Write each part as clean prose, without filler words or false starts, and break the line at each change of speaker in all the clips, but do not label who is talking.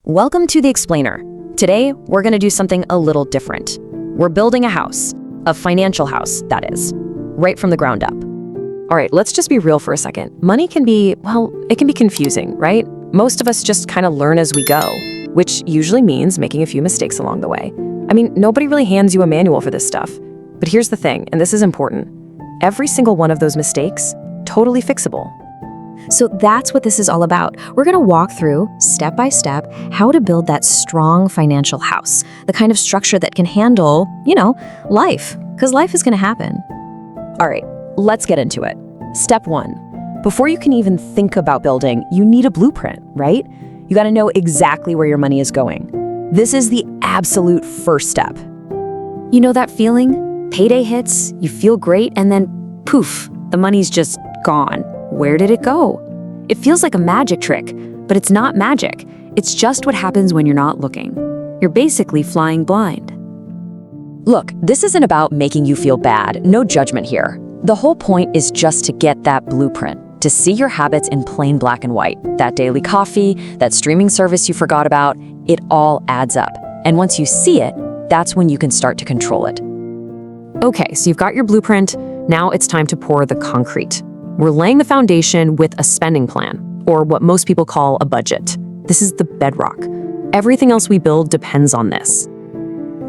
Welcome to The Explainer. Today, we're going to do something a little different. We're building a house, a financial house, that is, right from the ground up.
All right, let's just be real for a second. Money can be, it can be confusing, right? Most of us just kind of learn as we go, which usually means making a few mistakes along the way. I mean, nobody really hands you a manual for this stuff. But here's the thing, and this is important. Every single one of those mistakes, totally fixable.
So that's what this is all about. We're going to walk through, step by step, how to build that strong financial house, the kind of structure that can handle, life, because life is going to happen.
All right, let's get into it. Step 1. Before you can even think about building, you need a blueprint, right? You got to know exactly where your money is going. This is the absolute first step.
You know that feeling? Payday hits, you feel great, and then poof, the money's just gone. Where did it go? It feels like a magic trick, but it's not magic. It's just what happens when you're not looking. You're basically flying blind.
Look, this isn't about making you feel bad. No judgment here. The whole point is just to get that blueprint, to see your habits in plain black and white. That daily coffee, that streaming service you forgot about, it all adds up. And once you see it, that's when you can start to control it. Okay, so you've got your blueprint. Now it's time to pour the concrete. We're laying the foundation with a spending plan, or what most people call a budget. This is the bedrock. Everything else we build depends on this.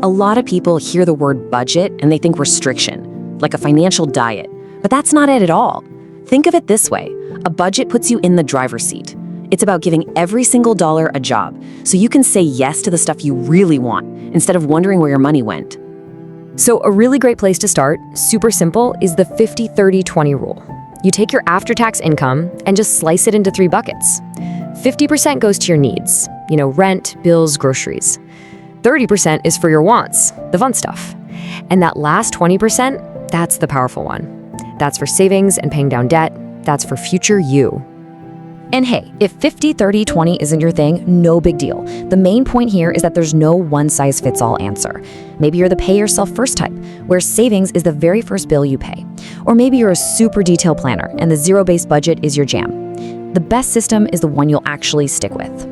A lot of people hear the word budget and they think restriction, like a financial diet, but that's not it at all. Think of it this way. A budget puts you in the driver's seat. It's about giving every single dollar a job, so you can say yes to the stuff you really want, instead of wondering where your money went. So a really great place to start, super simple, is the 50-30-20 rule. You take your after-tax income and just slice it into 3 buckets. 50% goes to your needs, rent, bills, groceries. 30% is for your wants, the fun stuff. And that last 20%, that's the powerful one. That's for savings and paying down debt. That's for future you. And hey, if 50-30-20 isn't your thing, no big deal. The main point here is that there's no one-size-fits-all answer. Maybe you're the pay-yourself-first type, where savings is the very first bill you pay. Or maybe you're a super detailed planner and the zero-based budget is your jam. The best system is the one you'll actually stick with.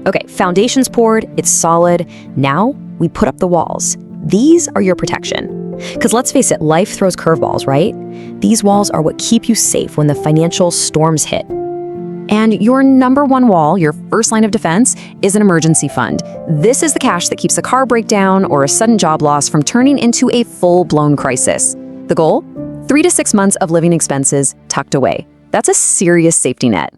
Okay, foundation's poured, it's solid. Now, we put up the walls. These are your protection. Because let's face it, life throws curveballs, right? These walls are what keep you safe when the financial storms hit. And your number one wall, your first line of defense, is an emergency fund. This is the cash that keeps a car breakdown or a sudden job loss from turning into a full-blown crisis. The goal? 3 to 6 months of living expenses tucked away. That's a serious safety net.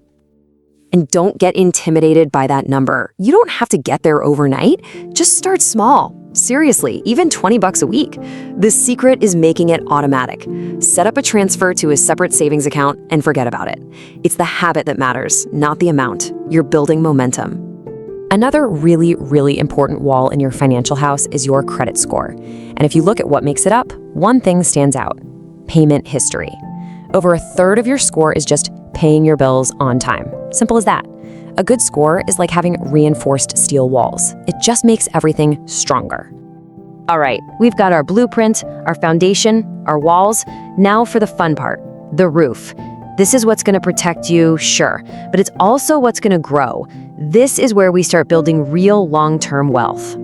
And don't get intimidated by that number. You don't have to get there overnight. Just start small. Seriously, even $20 a week. The secret is making it automatic. Set up a transfer to a separate savings account and forget about it. It's the habit that matters, not the amount. You're building momentum. Another really, really important wall in your financial house is your credit score. And if you look at what makes it up, one thing stands out: payment history. Over a third of your score is just paying your bills on time. Simple as that. A good score is like having reinforced steel walls. It just makes everything stronger. All right, we've got our blueprint, our foundation, our walls. Now for the fun part, the roof. This is what's going to protect you, sure, but it's also what's going to grow. This is where we start building real long-term wealth.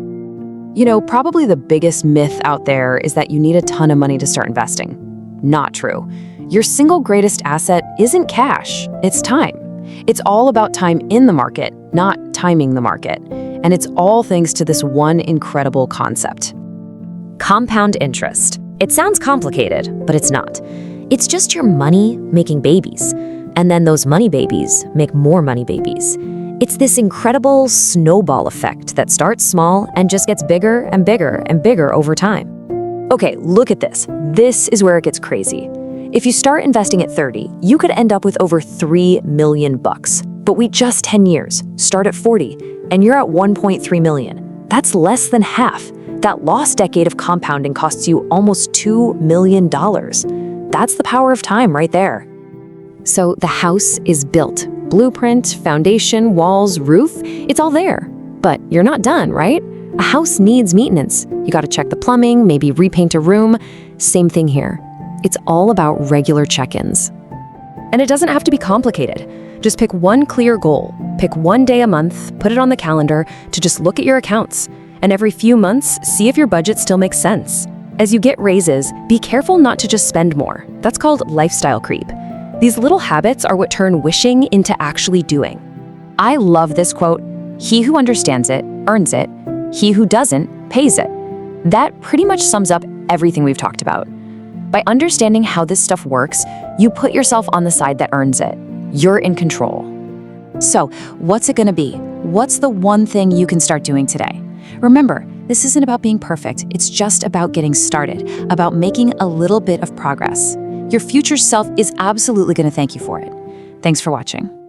Probably the biggest myth out there is that you need a ton of money to start investing. Not true. Your single greatest asset isn't cash, it's time. It's all about time in the market, not timing the market. And it's all thanks to this one incredible concept: compound interest. It sounds complicated, but it's not. It's just your money making babies. And then those money babies make more money babies. It's this incredible snowball effect that starts small and just gets bigger and bigger and bigger over time. Okay, look at this. This is where it gets crazy. If you start investing at 30, you could end up with over $3 million. But wait just 10 years, start at 40, and you're at $1.3 million. That's less than half. That lost decade of compounding costs you almost $2 million. That's the power of time right there. So the house is built. Blueprint, foundation, walls, roof, it's all there. But you're not done, right? A house needs maintenance. You gotta check the plumbing, maybe repaint a room. Same thing here. It's all about regular check-ins. And it doesn't have to be complicated.
Just pick one clear goal. Pick one day a month, put it on the calendar to just look at your accounts. And every few months, see if your budget still makes sense. As you get raises, be careful not to just spend more. That's called lifestyle creep. These little habits are what turn wishing into actually doing.
I love this quote. He who understands it, earns it. He who doesn't, pays it. That pretty much sums up everything we've talked about. By understanding how this stuff works, you put yourself on the side that earns it. You're in control. So, what's it gonna be? What's the one thing you can start doing today? Remember, this isn't about being perfect. It's just about getting started, about making a little bit of progress. Your future self is absolutely gonna thank you for it. Thanks for watching.